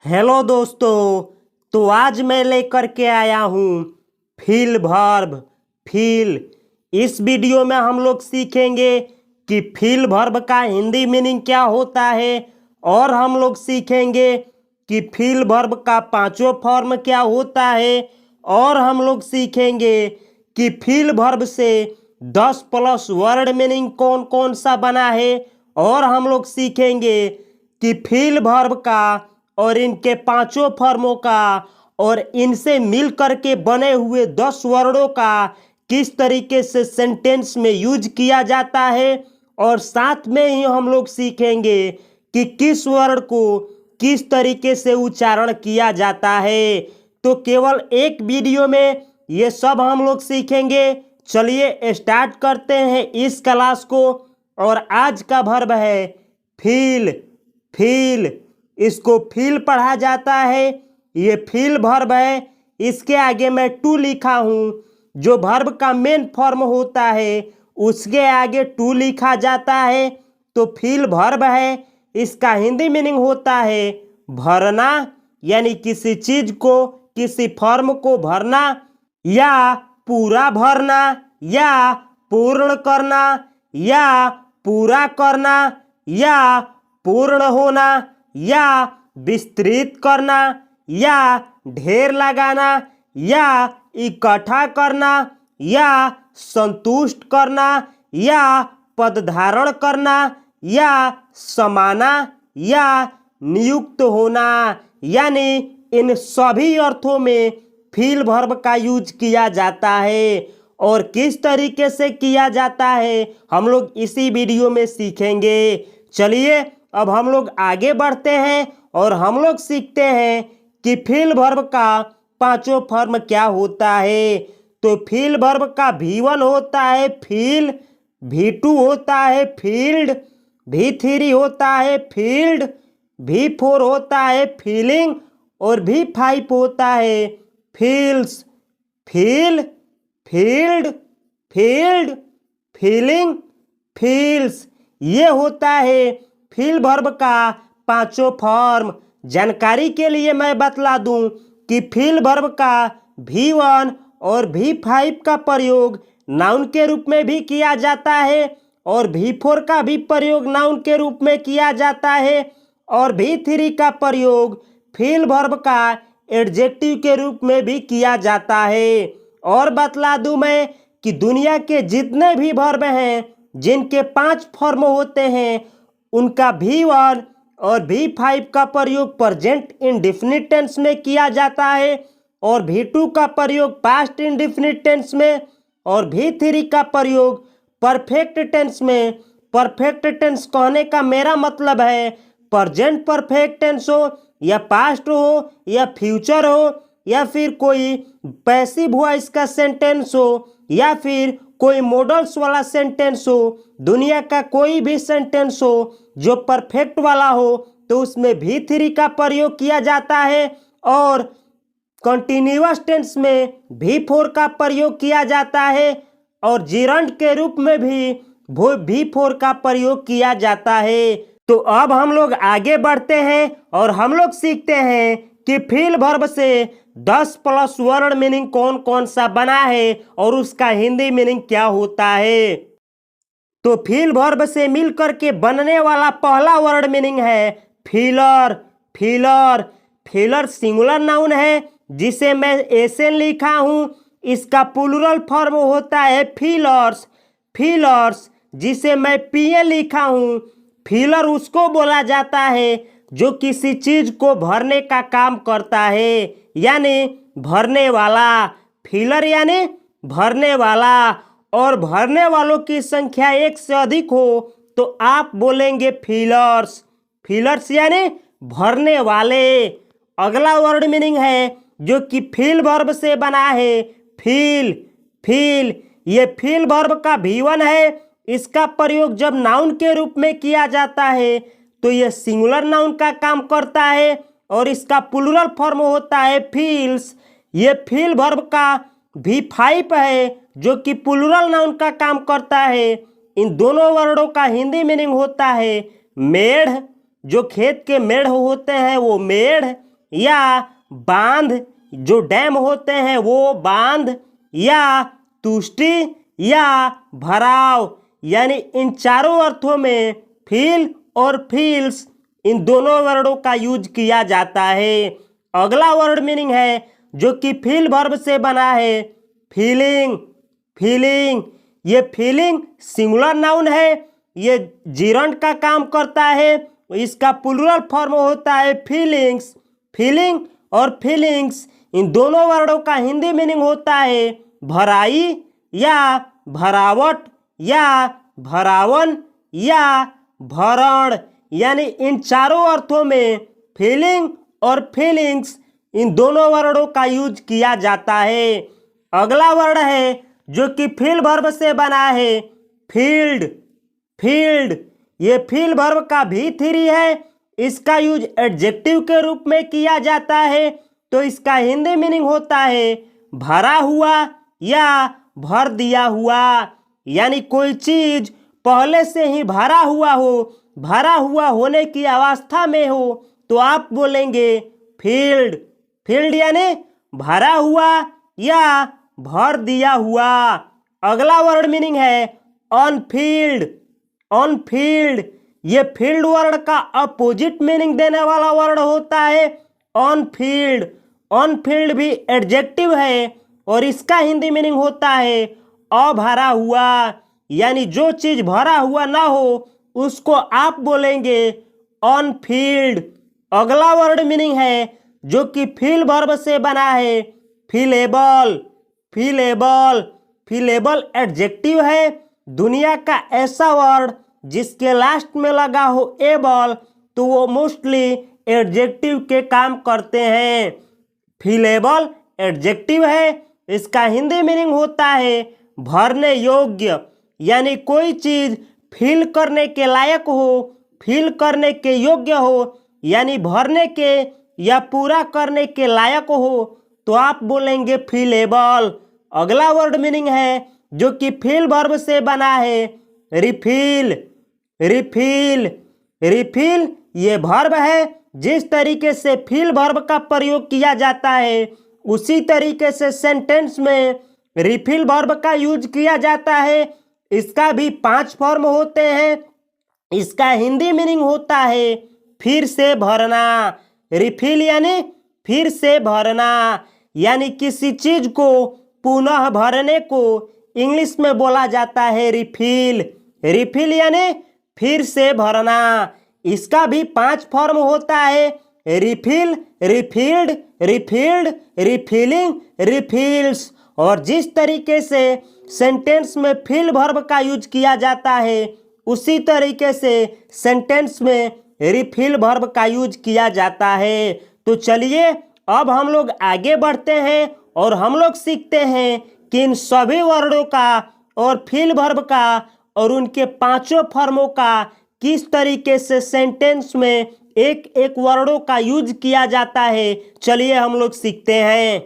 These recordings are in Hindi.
हेलो दोस्तों। तो आज मैं लेकर के आया हूँ फील वर्ब फील। इस वीडियो में हम लोग सीखेंगे कि फील वर्ब का हिंदी मीनिंग क्या होता है और हम लोग सीखेंगे कि फील वर्ब का पांचों फॉर्म क्या होता है और हम लोग सीखेंगे कि फील वर्ब से 10 प्लस वर्ड मीनिंग कौन कौन सा बना है और हम लोग सीखेंगे कि फील वर्ब का और इनके पांचों फॉर्मों का और इनसे मिल करके बने हुए 10 वर्डों का किस तरीके से सेंटेंस में यूज किया जाता है और साथ में ही हम लोग सीखेंगे कि किस वर्ड को किस तरीके से उच्चारण किया जाता है। तो केवल एक वीडियो में ये सब हम लोग सीखेंगे। चलिए स्टार्ट करते हैं इस क्लास को। और आज का वर्ब है फील। फील इसको फील पढ़ा जाता है। ये फील वर्ब है। इसके आगे मैं टू लिखा हूँ। जो वर्ब का मेन फॉर्म होता है उसके आगे टू लिखा जाता है। तो फील वर्ब है। इसका हिंदी मीनिंग होता है भरना, यानी किसी चीज को किसी फॉर्म को भरना या पूरा भरना या पूर्ण करना या पूरा करना या पूर्ण होना या विस्तृत करना या ढेर लगाना या इकट्ठा करना या संतुष्ट करना या पद धारण करना या समाना या नियुक्त होना, यानी इन सभी अर्थों में फील वर्ब का यूज किया जाता है। और किस तरीके से किया जाता है हम लोग इसी वीडियो में सीखेंगे। चलिए अब हम लोग आगे बढ़ते हैं और हम लोग सीखते हैं कि फील वर्ब का पांचों फॉर्म क्या होता है। तो फील वर्ब का V1 होता है फील, V2 होता है फील्ड, V3 होता है फील्ड, V4 होता है फीलिंग और V5 होता है feels. Feel, field, field, feeling, feels, ये होता है फील वर्ब का पांचों फॉर्म। जानकारी के लिए मैं बतला दूं कि फील वर्ब का V1 और V5 का प्रयोग नाउन के रूप में भी किया जाता है और V4 का भी प्रयोग नाउन के रूप में किया जाता है और V3 का प्रयोग फील वर्ब का एडजेक्टिव के रूप में भी किया जाता है। और बतला दूं मैं कि दुनिया के जितने भी वर्ब हैं जिनके 5 फॉर्म होते हैं उनका V1 और V5 का प्रयोग प्रेजेंट इंडेफिनिट टेंस में किया जाता है और V2 का प्रयोग पास्ट इंडेफिनिट टेंस में और V3 का प्रयोग परफेक्ट टेंस में। परफेक्ट टेंस कहने का मेरा मतलब है प्रेजेंट परफेक्ट टेंस हो या पास्ट हो या फ्यूचर हो या फिर कोई पैसिव वॉइस का सेंटेंस हो या फिर कोई मॉडल्स वाला सेंटेंस हो। दुनिया का कोई भी सेंटेंस हो जो परफेक्ट वाला हो तो उसमें V3 का प्रयोग किया जाता है और कंटिन्यूअस टेंस में V4 का प्रयोग किया जाता है और जिरंड के रूप में भी V4 का प्रयोग किया जाता है। तो अब हम लोग आगे बढ़ते हैं और हम लोग सीखते हैं कि फील वर्ब से 10 प्लस वर्ड मीनिंग कौन कौन सा बना है और उसका हिंदी मीनिंग क्या होता है। तो फील वर्ब से मिलकर के बनने वाला पहला वर्ड मीनिंग है feeler. Feeler, feeler singular noun है जिसे मैं एसएन लिखा हूं। इसका प्लूरल फॉर्म होता है फीलर्स। फीलर्स जिसे मैं पीएन लिखा हूं। फीलर उसको बोला जाता है जो किसी चीज को भरने का काम करता है, यानी भरने वाला। फीलर यानी भरने वाला। और भरने वालों की संख्या एक से अधिक हो तो आप बोलेंगे फीलर्स। फीलर्स यानी भरने वाले। अगला वर्ड मीनिंग है जो कि फील वर्ब से बना है फील। फील, ये फील वर्ब का V1 है। इसका प्रयोग जब नाउन के रूप में किया जाता है तो यह सिंगुलर नाउन का काम करता है और इसका प्लूरल फॉर्म होता है फील्स। ये फील वर्ब का V5 है जो कि प्लूरल नाउन का काम करता है। इन दोनों वर्डों का हिंदी मीनिंग होता है मेढ़। जो खेत के मेढ़ होते हैं वो मेढ़, या बांध, जो डैम होते हैं वो बांध, या तुष्टि या भराव, यानी इन चारों अर्थों में फील और फील्स इन दोनों वर्डों का यूज किया जाता है। अगला वर्ड मीनिंग है जो कि फील वर्ब से बना है, फीलिंग। फीलिंग, ये फीलिंग सिंगुलर नाउन है, ये जिरंड का काम करता है, इसका प्लूरल फॉर्म होता है फीलिंग्स। फीलिंग और फीलिंग्स इन दोनों वर्डों का हिंदी मीनिंग होता है भराई या भरावट या भरावन या भरण, यानी इन चारों अर्थों में फीलिंग और फीलिंग्स इन दोनों वर्डों का यूज किया जाता है। अगला वर्ड है जो कि फील वर्ब से बना है, फील्ड। फील्ड, ये फील वर्ब का V3 है, इसका यूज एडजेक्टिव के रूप में किया जाता है, तो इसका हिंदी मीनिंग होता है भरा हुआ या भर दिया हुआ, यानी कोई चीज पहले से ही भरा हुआ हो, भरा हुआ होने की अवस्था में हो, तो आप बोलेंगे फील्ड। फील्ड यानी भरा हुआ या भर दिया हुआ। अगला वर्ड मीनिंग है अनफील्ड। अनफील्ड, ये फील्ड वर्ड का अपोजिट मीनिंग देने वाला वर्ड होता है अनफील्ड। अनफील्ड भी एडजेक्टिव है और इसका हिंदी मीनिंग होता है अभरा हुआ, यानी जो चीज भरा हुआ ना हो उसको आप बोलेंगे अनफील्ड। अगला वर्ड मीनिंग है जो कि फील वर्ब से बना है, फीलेबल। फीलेबल, फीलेबल एडजेक्टिव है, दुनिया का ऐसा वर्ड जिसके लास्ट में लगा हो एबल तो वो मोस्टली एडजेक्टिव के काम करते हैं। फीलेबल एडजेक्टिव है, इसका हिंदी मीनिंग होता है भरने योग्य, यानी कोई चीज फील करने के लायक हो, फील करने के योग्य हो, यानी भरने के या पूरा करने के लायक हो, तो आप बोलेंगे फीलेबल। अगला वर्ड मीनिंग है जो कि फील वर्ब से बना है, रिफिल। रिफिल, रिफिल ये वर्ब है, जिस तरीके से फील वर्ब का प्रयोग किया जाता है उसी तरीके से सेंटेंस में रिफिल वर्ब का यूज किया जाता है। इसका भी 5 फॉर्म होते हैं। इसका हिंदी मीनिंग होता है फिर से भरना। रिफिल यानी फिर से भरना, यानी किसी चीज को पुनः भरने को इंग्लिश में बोला जाता है रिफिल। रिफिल यानी फिर से भरना। इसका भी 5 फॉर्म होता है, रिफिल, रिफिल्ड, रिफिल्ड, रिफिलिंग, रिफिल्स। और जिस तरीके से सेंटेंस में फील वर्ब का यूज किया जाता है उसी तरीके से सेंटेंस में रिफिल वर्ब का यूज किया जाता है। तो चलिए अब हम लोग आगे बढ़ते हैं और हम लोग सीखते हैं कि इन सभी वर्डों का और फील वर्ब का और उनके 5 फॉर्मों का किस तरीके से सेंटेंस में एक एक वर्डों का यूज किया जाता है। चलिए हम लोग सीखते हैं।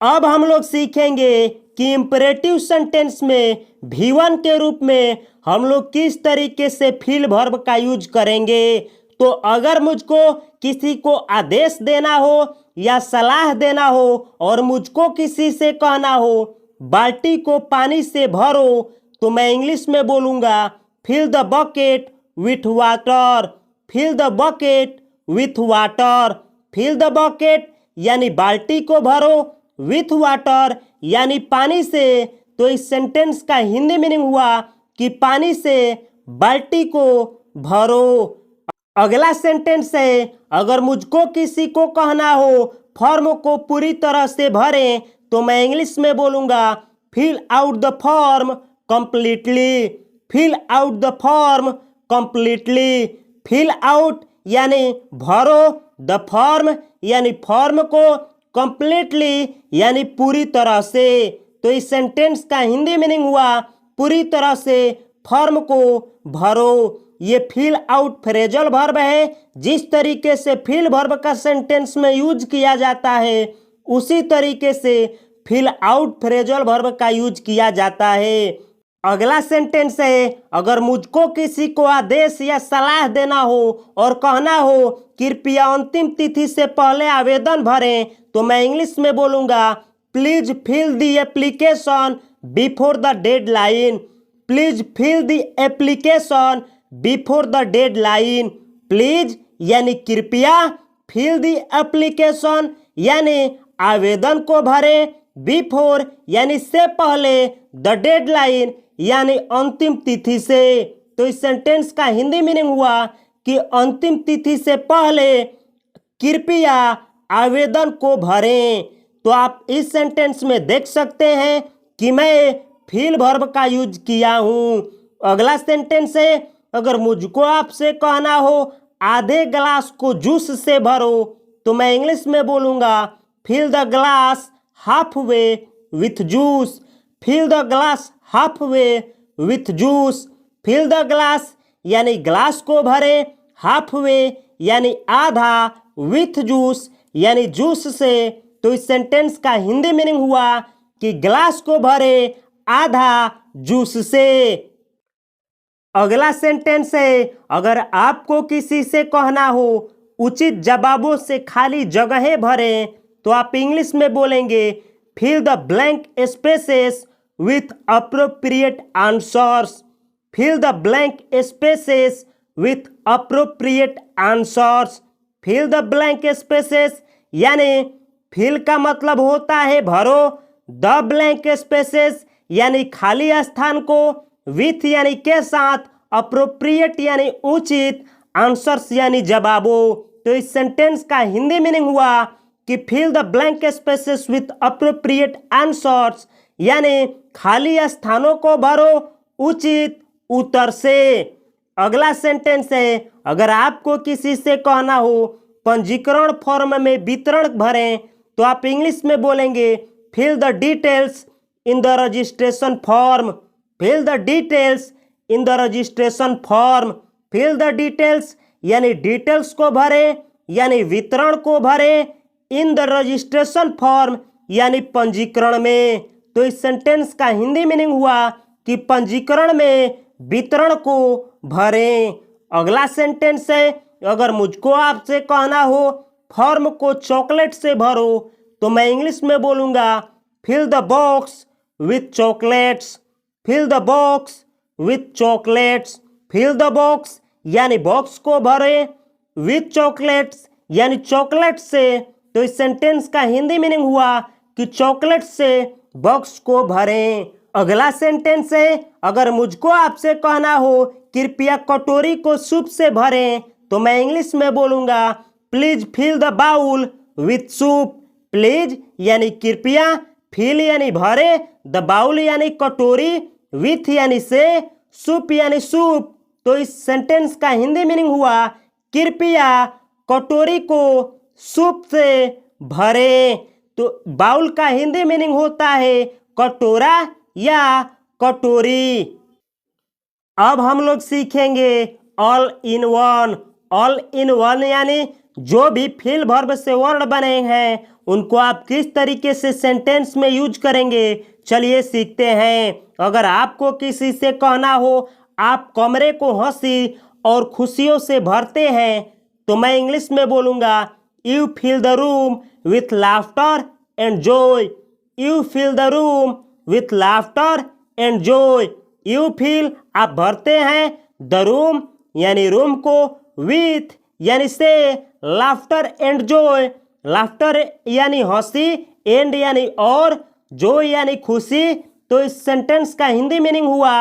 अब हम लोग सीखेंगे कि इंपरेटिव सेंटेंस में V1 के रूप में हम लोग किस तरीके से फील वर्ब का यूज करेंगे। तो अगर मुझको किसी को आदेश देना हो या सलाह देना हो और मुझको किसी से कहना हो बाल्टी को पानी से भरो, तो मैं इंग्लिश में बोलूँगा fill the bucket with water. Fill the bucket with water. Fill the bucket यानी बाल्टी को भरो, विथ वाटर यानी पानी से। तो इस सेंटेंस का हिंदी मीनिंग हुआ कि पानी से बाल्टी को भरो। अगला सेंटेंस है, अगर मुझको किसी को कहना हो फॉर्म को पूरी तरह से भरें, तो मैं इंग्लिश में बोलूँगा fill out the form completely. Fill out the form completely. Fill out यानी भरो, द फॉर्म यानी फॉर्म को, कंप्लीटली यानी पूरी तरह से। तो इस सेंटेंस का हिंदी मीनिंग हुआ पूरी तरह से फॉर्म को भरो। ये फिल आउट फ्रेजल वर्ब है। जिस तरीके से फिल वर्ब का सेंटेंस में यूज किया जाता है उसी तरीके से फिल आउट फ्रेजल वर्ब का यूज किया जाता है। अगला सेंटेंस है, अगर मुझको किसी को आदेश या सलाह देना हो और कहना हो कृपया अंतिम तिथि से पहले आवेदन भरें, तो मैं इंग्लिश में बोलूँगा please fill the application before the deadline. Please fill the application before the deadline. Please यानी कृपया, फिल द एप्लीकेशन यानी आवेदन को भरें, बिफोर यानी से पहले, द डेडलाइन यानी अंतिम तिथि से। तो इस सेंटेंस का हिंदी मीनिंग हुआ कि अंतिम तिथि से पहले कृपया आवेदन को भरें। तो आप इस सेंटेंस में देख सकते हैं कि मैं फील वर्ब का यूज किया हूं। अगला सेंटेंस है, अगर मुझको आपसे कहना हो आधे ग्लास को जूस से भरो, तो मैं इंग्लिश में बोलूँगा fill the glass half way with juice. Fill the glass half way with juice. Fill the glass यानी ग्लास को भरे, हाफ वे यानी आधा, विथ जूस यानी जूस से। तो इस सेंटेंस का हिंदी मीनिंग हुआ कि ग्लास को भरे आधा जूस से। अगला सेंटेंस है, अगर आपको किसी से कहना हो उचित जवाबों से खाली जगहें भरें, तो आप इंग्लिश में बोलेंगे fill the blank spaces with appropriate answers. Fill the blank spaces with appropriate answers. Fill the blank spaces यानी फिल का मतलब होता है भरो, द ब्लैंक स्पेसेस यानी खाली स्थान को, विथ यानी के साथ, अप्रोप्रिएट यानी उचित, आंसर्स यानी जवाबों। तो इस सेंटेंस का हिंदी मीनिंग हुआ कि fill the blank spaces with appropriate answers यानी खाली स्थानों को भरो उचित उत्तर से। अगला सेंटेंस है, अगर आपको किसी से कहना हो पंजीकरण फॉर्म में वितरण भरें, तो आप इंग्लिश में बोलेंगे fill the details in the registration form. Fill the details in the registration form. Fill the details यानी डिटेल्स को भरे यानी वितरण को भरे, इन द रजिस्ट्रेशन फॉर्म यानी पंजीकरण में। तो इस सेंटेंस का हिंदी मीनिंग हुआ कि पंजीकरण में वितरण को भरें। अगला सेंटेंस है, अगर मुझको आपसे कहना हो फॉर्म को चॉकलेट से भरो, तो मैं इंग्लिश में बोलूँगा fill the box with chocolates. Fill the box with chocolates. Fill the box यानी बॉक्स को भरे, विथ चॉकलेट्स यानी चॉकलेट से। तो इस सेंटेंस का हिंदी मीनिंग हुआ कि चॉकलेट से बॉक्स को भरें। अगला सेंटेंस है, अगर मुझको आपसे कहना हो कृपया कटोरी को सूप से भरें, तो मैं इंग्लिश में बोलूँगा please fill the bowl with soup. Please यानी कृपया, फिल यानी भरे, द बाउल यानी कटोरी, विथ यानी से, सूप यानी सूप। तो इस सेंटेंस का हिंदी मीनिंग हुआ कृपया कटोरी को सूप से भरें। तो बाउल का हिंदी मीनिंग होता है कटोरा या कटोरी। अब हम लोग सीखेंगे all in one. All in one यानी जो भी फील वर्ब से वर्ड बने हैं उनको आप किस तरीके से सेंटेंस में यूज करेंगे, चलिए सीखते हैं। अगर आपको किसी से कहना हो आप कमरे को हंसी और खुशियों से भरते हैं, तो मैं इंग्लिश में बोलूँगा you fill the room with laughter and joy. You fill the room with laughter and joy. You fill आप भरते हैं, द रूम यानी रूम को, विथ यानी से, लाफ्टर एंड जॉय लाफ्टर यानी हंसी, एंड यानी और, जॉय यानी खुशी। तो इस सेंटेंस का हिंदी मीनिंग हुआ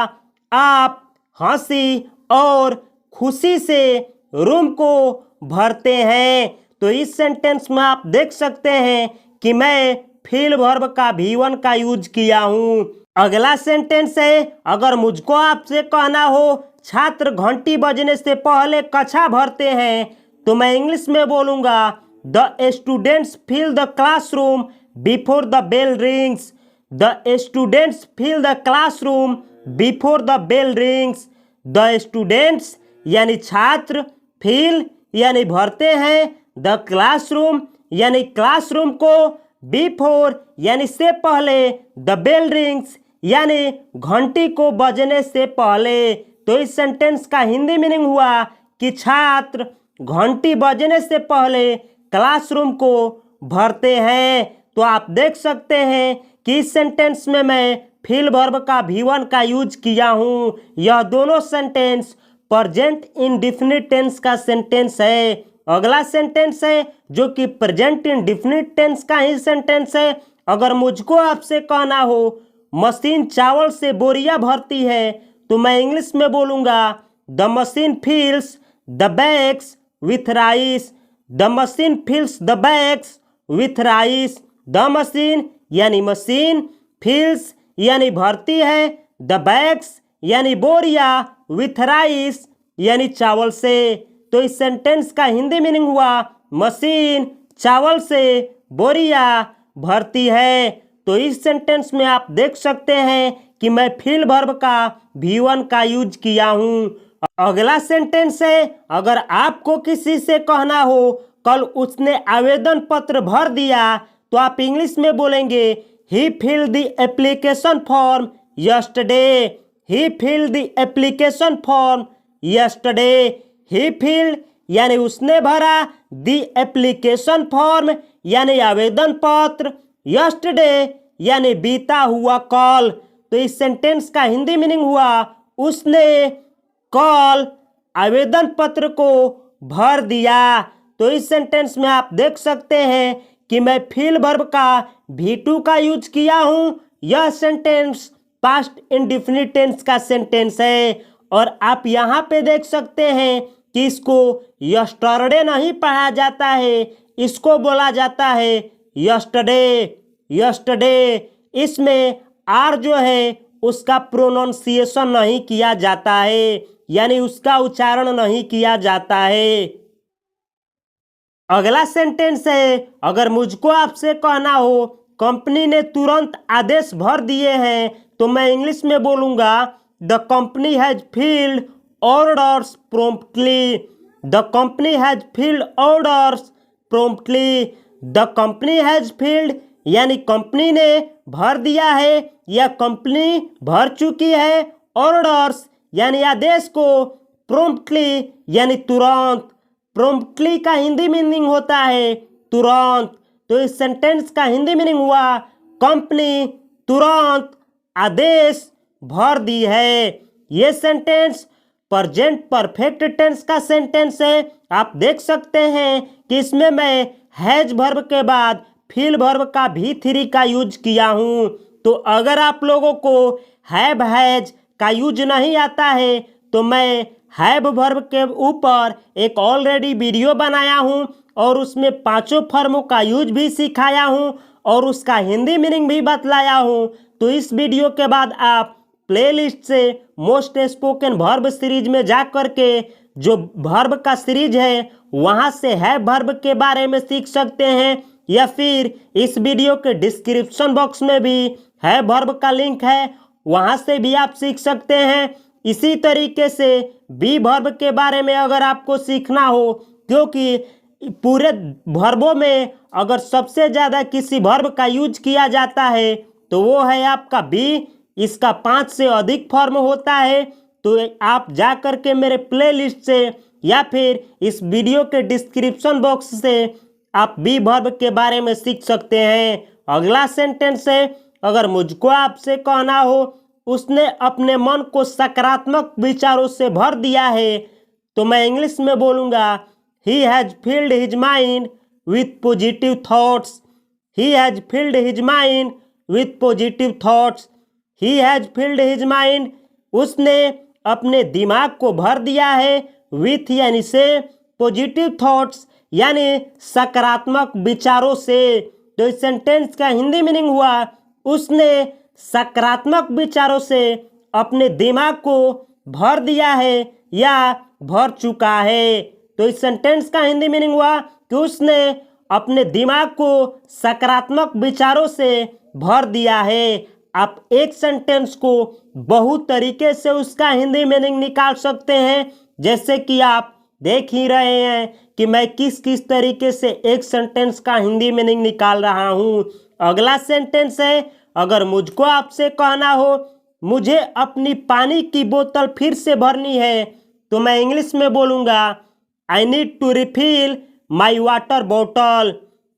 आप हंसी और खुशी से रूम को भरते हैं। तो इस सेंटेंस में आप देख सकते हैं कि मैं फील वर्ब का V1 का यूज किया हूं। अगला सेंटेंस है, अगर मुझको आपसे कहना हो छात्र घंटी बजने से पहले कक्षा भरते हैं, तो मैं इंग्लिश में बोलूँगा the students fill the classroom before the bell rings. The students fill the classroom before the bell rings. The students यानी छात्र, फिल यानी भरते हैं, द क्लासरूम यानी क्लासरूम को, बिफोर यानी से पहले, द बेल रिंग्स यानी घंटी को बजने से पहले। तो इस सेंटेंस का हिंदी मीनिंग हुआ कि छात्र घंटी बजने से पहले क्लासरूम को भरते हैं। तो आप देख सकते हैं कि इस सेंटेंस में मैं फील वर्ब का V1 का यूज किया हूं। यह दोनों सेंटेंस प्रेजेंट इंडेफिनिट टेंस का सेंटेंस है। अगला सेंटेंस है जो कि प्रेजेंट इंडेफिनिट टेंस का ही सेंटेंस है। अगर मुझको आपसे कहना हो मशीन चावल से बोरियां भरती है, तो मैं इंग्लिश में बोलूंगा the machine फिल्स the bags with rice. The machine फिल्स the bags with rice. The machine यानी मशीन, फिल्स यानी भरती है, द बैग्स यानी बोरिया, विथ राइस यानी चावल से। तो इस सेंटेंस का हिंदी मीनिंग हुआ मशीन चावल से बोरिया भरती है। तो इस सेंटेंस में आप देख सकते हैं कि मैं फील वर्ब का V1 का यूज किया हूं। अगला सेंटेंस है, अगर आपको किसी से कहना हो कल उसने आवेदन पत्र भर दिया, तो आप इंग्लिश में बोलेंगे he filled the application form yesterday. He filled the application form yesterday. He filled यानी उसने भरा, द एप्लीकेशन फॉर्म यानी आवेदन पत्र, यस्टरडे यानी बीता हुआ कल। तो इस सेंटेंस का हिंदी मीनिंग हुआ उसने कल आवेदन पत्र को भर दिया। तो इस सेंटेंस में आप देख सकते हैं कि मैं फील वर्ब का V2 का यूज किया हूं। यह सेंटेंस पास्ट इंडेफिनिट टेंस का सेंटेंस है। और आप यहां पे देख सकते हैं कि इसको यस्टरडे नहीं पढ़ा जाता है, इसको बोला जाता है यस्टरडे। यस्टरडे इसमें आर जो है उसका प्रोनाउंसिएशन नहीं किया जाता है, यानी उसका उच्चारण नहीं किया जाता है। अगला सेंटेंस है, अगर मुझको आपसे कहना हो कंपनी ने तुरंत आदेश भर दिए हैं, तो मैं इंग्लिश में बोलूंगा the company has field orders promptly. The company has field orders promptly. The company has field यानी कंपनी ने भर दिया है या कंपनी भर चुकी है, ऑर्डर्स यानी आदेश को, प्रॉम्प्टली यानी तुरंत। प्रॉम्प्टली का हिंदी मीनिंग होता है तुरंत। तो इस सेंटेंस का हिंदी मीनिंग हुआ कंपनी तुरंत आदेश भर दी है। ये सेंटेंस प्रेजेंट परफेक्ट टेंस का सेंटेंस है। आप देख सकते हैं कि इसमें मैं हैज वर्ब के बाद फील वर्ब का V3 का यूज किया हूं। तो अगर आप लोगों को हैव हैज का यूज नहीं आता है, तो मैं हैव वर्ब के ऊपर एक ऑलरेडी वीडियो बनाया हूं और उसमें 5 फॉर्मों का यूज भी सिखाया हूं और उसका हिंदी मीनिंग भी बतलाया हूं। तो इस वीडियो के बाद आप प्लेलिस्ट से मोस्ट स्पोकन वर्ब सीरीज में जा करके जो वर्ब का सीरीज है वहां से हैव वर्ब के बारे में सीख सकते हैं, या फिर इस वीडियो के डिस्क्रिप्शन बॉक्स में भी हैव वर्ब का लिंक है, वहां से भी आप सीख सकते हैं। इसी तरीके से बी वर्ब के बारे में अगर आपको सीखना हो, क्योंकि पूरे वर्बों में अगर सबसे ज़्यादा किसी वर्ब का यूज किया जाता है तो वो है आपका बी। इसका 5 से अधिक फॉर्म होता है। तो आप जा कर के मेरे प्लेलिस्ट से या फिर इस वीडियो के डिस्क्रिप्शन बॉक्स से आप बी वर्ब के बारे में सीख सकते हैं। अगला सेंटेंस है, अगर मुझको आपसे कहना हो उसने अपने मन को सकारात्मक विचारों से भर दिया है, तो मैं इंग्लिश में बोलूँगा he has field his mind with positive thoughts. He has field his mind with positive thoughts. He has field his mind उसने अपने दिमाग को भर दिया है, विथ यानी से, पॉजिटिव थॉट्स यानी सकारात्मक विचारों से। तो इस सेंटेंस का हिंदी मीनिंग हुआ उसने सकारात्मक विचारों से अपने दिमाग को भर दिया है या भर चुका है। तो इस सेंटेंस का हिंदी मीनिंग हुआ कि उसने अपने दिमाग को सकारात्मक विचारों से भर दिया है। आप एक सेंटेंस को बहुत तरीके से उसका हिंदी मीनिंग निकाल सकते हैं, जैसे कि आप देख ही रहे हैं कि मैं किस किस तरीके से एक सेंटेंस का हिंदी मीनिंग निकाल रहा हूं। अगला सेंटेंस है, अगर मुझको आपसे कहना हो मुझे अपनी पानी की बोतल फिर से भरनी है तो मैं इंग्लिश में बोलूँगा I need to refill my water bottle.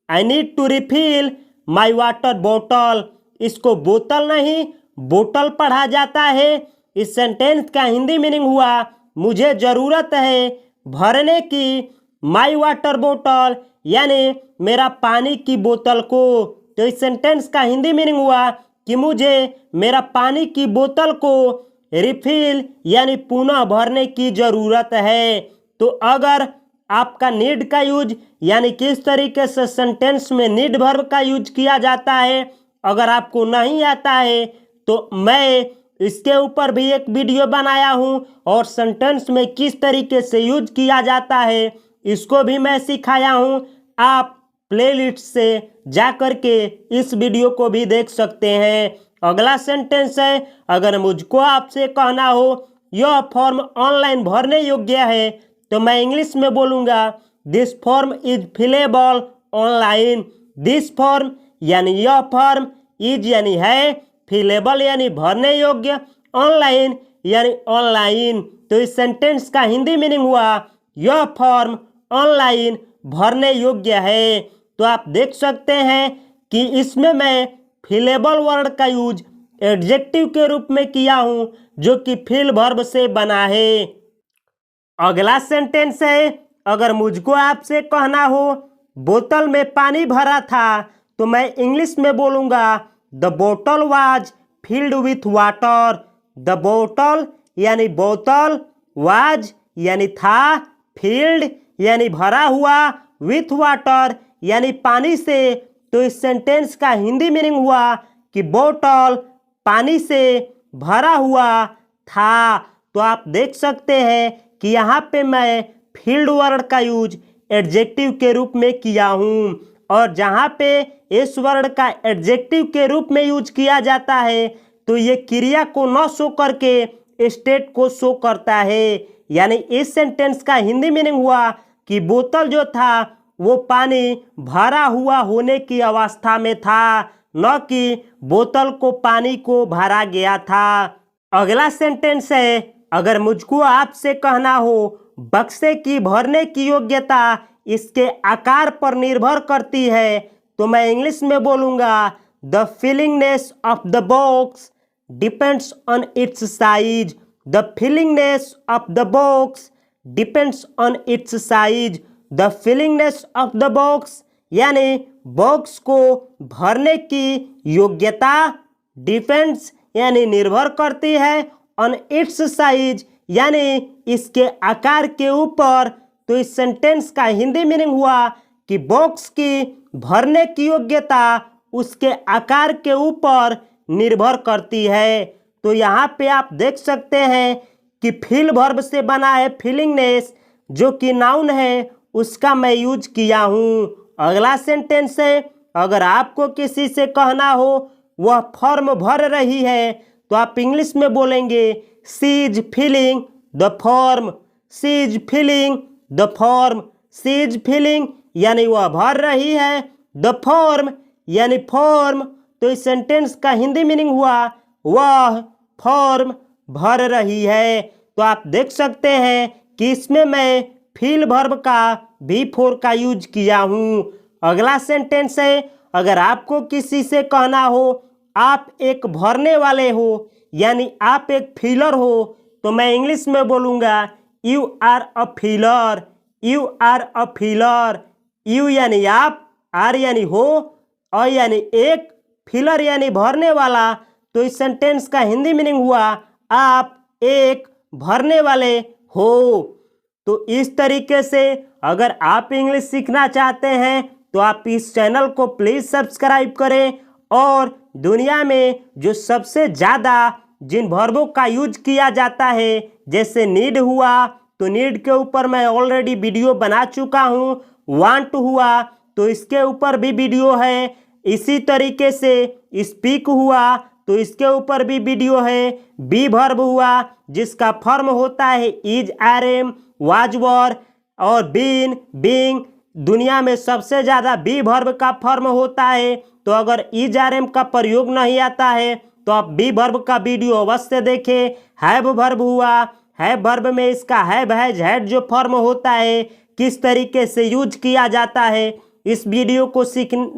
I need to refill my water bottle. इसको बोतल नहीं बोतल पढ़ा जाता है। इस सेंटेंस का हिंदी मीनिंग हुआ मुझे ज़रूरत है भरने की माई वाटर बोतल यानी मेरा पानी की बोतल को। तो इस सेंटेंस का हिंदी मीनिंग हुआ कि मुझे मेरा पानी की बोतल को रिफिल यानी पुनः भरने की ज़रूरत है। तो अगर आपका नीड का यूज यानी किस तरीके से सेंटेंस में नीड वर्ब का यूज किया जाता है अगर आपको नहीं आता है तो मैं इसके ऊपर भी एक वीडियो बनाया हूं और सेंटेंस में किस तरीके से यूज किया जाता है इसको भी मैं सिखाया हूं। आप प्लेलिस्ट से जा कर के इस वीडियो को भी देख सकते हैं। अगला सेंटेंस है अगर मुझको आपसे कहना हो यह फॉर्म ऑनलाइन भरने योग्य है तो मैं इंग्लिश में बोलूँगा this form is फिलेबल online. This form यानी यह फॉर्म इज यानी है फिलेबल यानी भरने योग्य ऑनलाइन यानी ऑनलाइन। तो इस सेंटेंस का हिंदी मीनिंग हुआ यह फॉर्म ऑनलाइन भरने योग्य है। तो आप देख सकते हैं कि इसमें मैं फिलेबल वर्ड का यूज एडजेक्टिव के रूप में किया हूं जो कि फिल वर्ब से बना है। अगला सेंटेंस है अगर मुझको आपसे कहना हो बोतल में पानी भरा था तो मैं इंग्लिश में बोलूँगा द बोतल was filled with water. The बोतल यानी बोतल वाज यानी था फिल्ड यानी भरा हुआ विथ वाटर यानी पानी से। तो इस सेंटेंस का हिंदी मीनिंग हुआ कि बोतल पानी से भरा हुआ था। तो आप देख सकते हैं कि यहाँ पे मैं फील्ड वर्ड का यूज एडजेक्टिव के रूप में किया हूँ और जहाँ पे इस वर्ड का एडजेक्टिव के रूप में यूज किया जाता है तो ये क्रिया को न शो करके स्टेट को शो करता है। यानी इस सेंटेंस का हिंदी मीनिंग हुआ कि बोतल जो था वो पानी भरा हुआ होने की अवस्था में था न कि बोतल को पानी को भरा गया था। अगला सेंटेंस है अगर मुझको आपसे कहना हो बक्से की भरने की योग्यता इसके आकार पर निर्भर करती है तो मैं इंग्लिश में बोलूँगा the fillingness of the box depends on its size. The fillingness of the box depends on its size. The fillingness of the box यानी बॉक्स को भरने की योग्यता डिपेंड्स यानी निर्भर करती है ऑन इट्स साइज यानी इसके आकार के ऊपर। तो इस सेंटेंस का हिंदी मीनिंग हुआ कि बॉक्स की भरने की योग्यता उसके आकार के ऊपर निर्भर करती है। तो यहाँ पे आप देख सकते हैं कि फिल वर्ब से बना है फिलिंगनेस जो कि नाउन है उसका मैं यूज किया हूँ। अगला सेंटेंस है अगर आपको किसी से कहना हो वह फॉर्म भर रही है तो आप इंग्लिश में बोलेंगे she is filling the form. She is filling the form. She is filling यानी वह भर रही है द फॉर्म यानी फॉर्म। तो इस सेंटेंस का हिंदी मीनिंग हुआ वह फॉर्म भर रही है। तो आप देख सकते हैं कि इसमें मैं फील वर्ब का V4 का यूज किया हूँ। अगला सेंटेंस है अगर आपको किसी से कहना हो आप एक भरने वाले हो यानी आप एक फीलर हो तो मैं इंग्लिश में बोलूँगा you are a feeler. You are a feeler. You यानी आप, आर यानी हो, अ यानी एक, फीलर यानी भरने वाला। तो इस सेंटेंस का हिंदी मीनिंग हुआ आप एक भरने वाले हो। तो इस तरीके से अगर आप इंग्लिश सीखना चाहते हैं तो आप इस चैनल को प्लीज़ सब्सक्राइब करें और दुनिया में जो सबसे ज़्यादा जिन वर्बों का यूज किया जाता है जैसे नीड हुआ तो नीड के ऊपर मैं ऑलरेडी वीडियो बना चुका हूँ। वांट हुआ तो इसके ऊपर भी वीडियो है। इसी तरीके से स्पीक हुआ तो इसके ऊपर भी वीडियो है। बी वर्ब हुआ जिसका फॉर्म होता है इज, आर एम, वाज, वर और बीन, बीइंग दुनिया में सबसे ज़्यादा बी वर्ब का फॉर्म होता है। तो अगर इज आर एम का प्रयोग नहीं आता है तो आप बी वर्ब का वीडियो अवश्य देखें। हैव वर्ब हुआ, हैव वर्ब में इसका हैव हैज हैड जो फॉर्म होता है किस तरीके से यूज किया जाता है, इस वीडियो को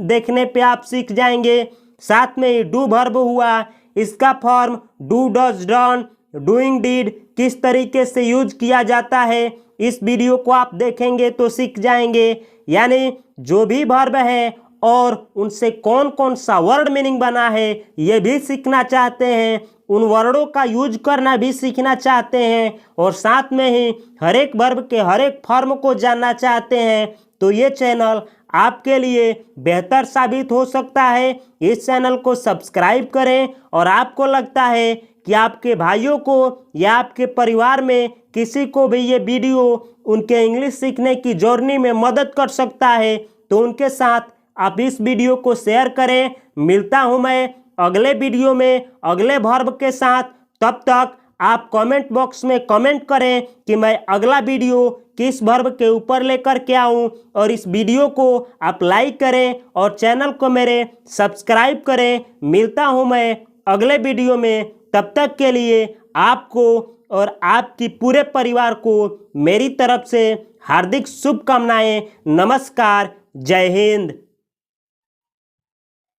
देखने पे आप सीख जाएंगे। साथ में ही डू वर्ब हुआ, इसका form do does done, doing did किस तरीके से यूज किया जाता है, इस वीडियो को आप देखेंगे तो सीख जाएंगे। यानी जो भी वर्ब है और उनसे कौन कौन सा वर्ड मीनिंग बना है ये भी सीखना चाहते हैं, उन वर्डों का यूज करना भी सीखना चाहते हैं और साथ में ही हर एक वर्ब के हर एक फॉर्म को जानना चाहते हैं, तो ये चैनल आपके लिए बेहतर साबित हो सकता है। इस चैनल को सब्सक्राइब करें और आपको लगता है कि आपके भाइयों को या आपके परिवार में किसी को भी ये वीडियो उनके इंग्लिश सीखने की जर्नी में मदद कर सकता है तो उनके साथ आप इस वीडियो को शेयर करें। मिलता हूं मैं अगले वीडियो में अगले वर्ब के साथ। तब तक आप कमेंट बॉक्स में कमेंट करें कि मैं अगला वीडियो किस वर्ब के ऊपर लेकर के आऊं और इस वीडियो को आप लाइक करें और चैनल को मेरे सब्सक्राइब करें। मिलता हूं मैं अगले वीडियो में, तब तक के लिए आपको और आपकी पूरे परिवार को मेरी तरफ से हार्दिक शुभकामनाएं। नमस्कार, जय हिंद।